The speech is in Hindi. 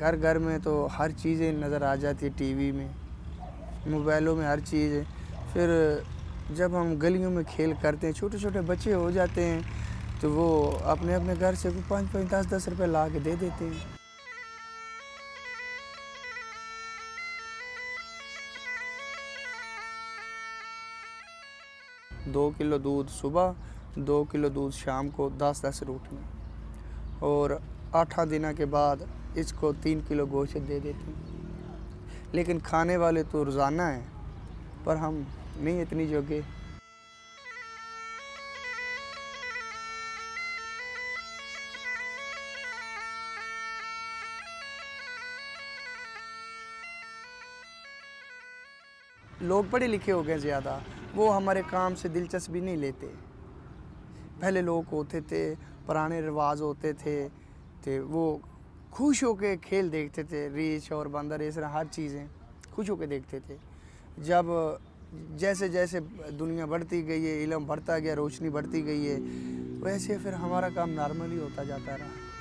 घर घर में तो हर चीज़ें नज़र आ जाती है, टीवी में, मोबाइलों में हर चीज़ है। फिर जब हम गलियों में खेल करते हैं, छोटे-छोटे बच्चे हो जाते हैं, तो वो अपने-अपने घर से 5-5, 10-10 रुपए ला के दे देते हैं। 2 किलो दूध सुबह, 2 किलो दूध शाम को, 10-10 रोटियाँ, और 8 दिनों के बाद इसको 3 किलो गोश्त दे देते हैं। लेकिन खाने वाले तो रोज़ाना हैं, पर हम नहीं इतनी जोगे। लोग पढ़े लिखे हो गए ज़्यादा, वो हमारे काम से दिलचस्पी नहीं लेते। पहले लोग होते थे, पुराने रिवाज होते थे वो खुश होके खेल देखते थे, रीछ और बंदर, इस तरह हर चीज़ें खुश होके देखते थे। जब जैसे जैसे दुनिया बढ़ती गई है, इल्म बढ़ता गया, रोशनी बढ़ती गई है, वैसे फिर हमारा काम नॉर्मली होता जाता रहा।